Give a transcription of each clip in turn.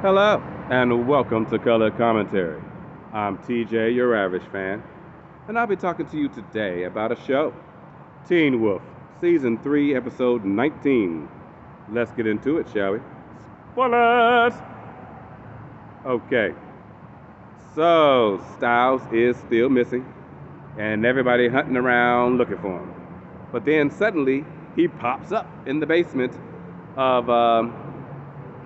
Hello, and welcome to Color Commentary. I'm TJ, your average fan, and I'll be talking to you today about a show, Teen Wolf, Season 3, Episode 19. Let's get into it, shall we? Spoilers! Okay, so Styles is still missing, and everybody hunting around looking for him. But then suddenly, he pops up in the basement of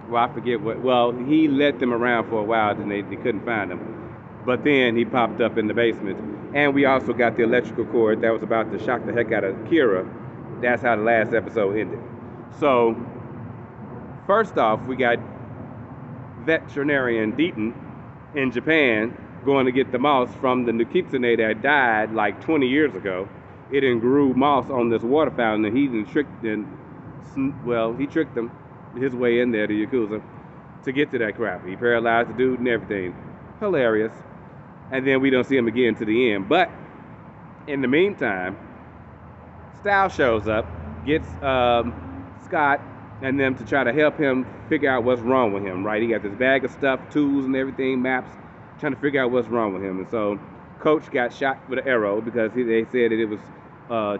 well, I forget what. Well, he led them around for a while, and they couldn't find him. But then he popped up in the basement, and we also got the electrical cord that was about to shock the heck out of Kira. That's how the last episode ended. So, first off, we got veterinarian Deaton in Japan going to get the moss from the Nikitsune that died like 20 years ago. It grew moss on this water fountain, and he tricked he tricked them his way in there to Yakuza to get to that crap. He paralyzed the dude and everything. Hilarious. And then we don't see him again to the end. But in the meantime, Styles shows up, gets Scott and them to try to help him figure out what's wrong with him, right? He got this bag of stuff, tools and everything, maps, trying to figure out what's wrong with him. And so Coach got shot with an arrow because they said that it was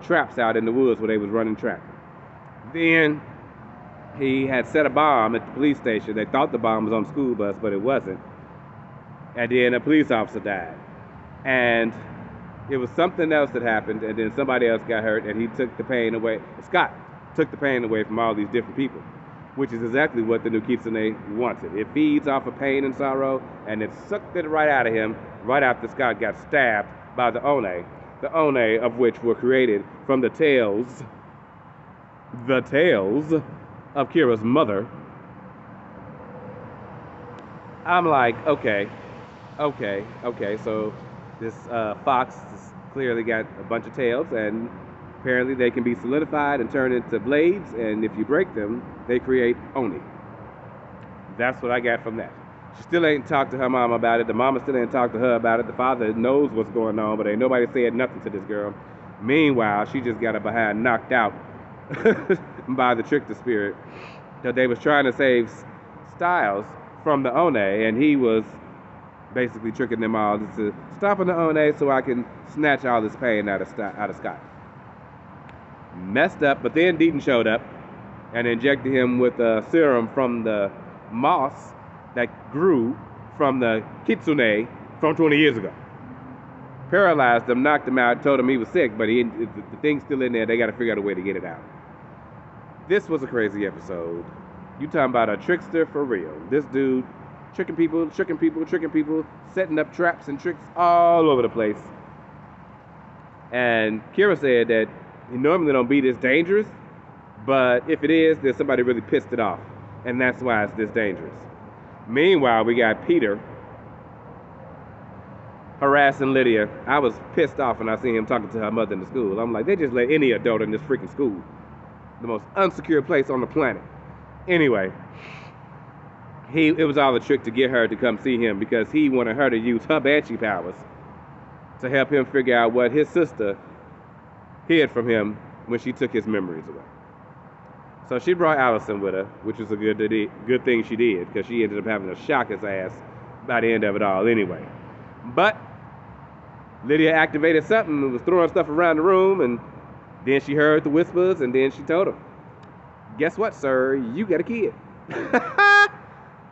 traps out in the woods where they was running track. Then he had set a bomb at the police station. They thought the bomb was on the school bus, but it wasn't. And then a police officer died. And it was something else that happened, and then somebody else got hurt, and he took the pain away. Scott took the pain away from all these different people, which is exactly what the new Kitsune wanted. It feeds off of pain and sorrow, and it sucked it right out of him right after Scott got stabbed by the One of which were created from the tails of Kira's mother. I'm like, okay. So this fox has clearly got a bunch of tails, and apparently they can be solidified and turned into blades, and if you break them, they create Oni. That's what I got from that. She still ain't talked to her mama about it. The mama still ain't talked to her about it. The father knows what's going on, but ain't nobody said nothing to this girl. Meanwhile, she just got her behind knocked out by the trickster spirit that they was trying to save Styles from the One, and he was basically tricking them all to stop on the One so I can snatch all this pain out of Scott. Messed up, but then Deaton showed up and injected him with a serum from the moss that grew from the Kitsune from 20 years ago. Paralyzed him, knocked him out, told him he was sick, but the thing's still in there. They got to figure out a way to get it out. This was a crazy episode. You talking about a trickster for real. This dude tricking people, setting up traps and tricks all over the place. And Kira said that he normally don't be this dangerous, but if it is, then somebody really pissed it off. And that's why it's this dangerous. Meanwhile, we got Peter harassing Lydia. I was pissed off when I seen him talking to her mother in the school. I'm like, they just let any adult in this freaking school. The most unsecure place on the planet. Anyway, it was all a trick to get her to come see him because he wanted her to use her banshee powers to help him figure out what his sister hid from him when she took his memories away. So she brought Allison with her, which was a good thing she did because she ended up having to shock his ass by the end of it all anyway. But Lydia activated something and was throwing stuff around the room, and then she heard the whispers, and then she told him, guess what, sir? You got a kid.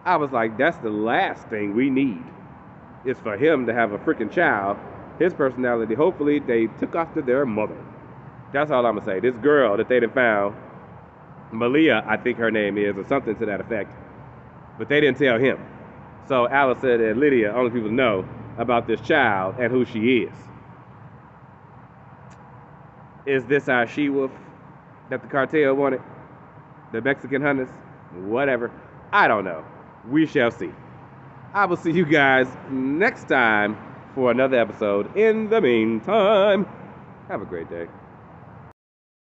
I was like, that's the last thing we need is for him to have a freaking child. His personality, hopefully they took after their mother. That's all I'm going to say. This girl that they done found, Malia, I think her name is, or something to that effect, but they didn't tell him. So Alice said that Lydia, only people know about this child and who she is. Is this our she-wolf that the cartel wanted? The Mexican hunters? Whatever. I don't know. We shall see. I will see you guys next time for another episode. In the meantime, have a great day.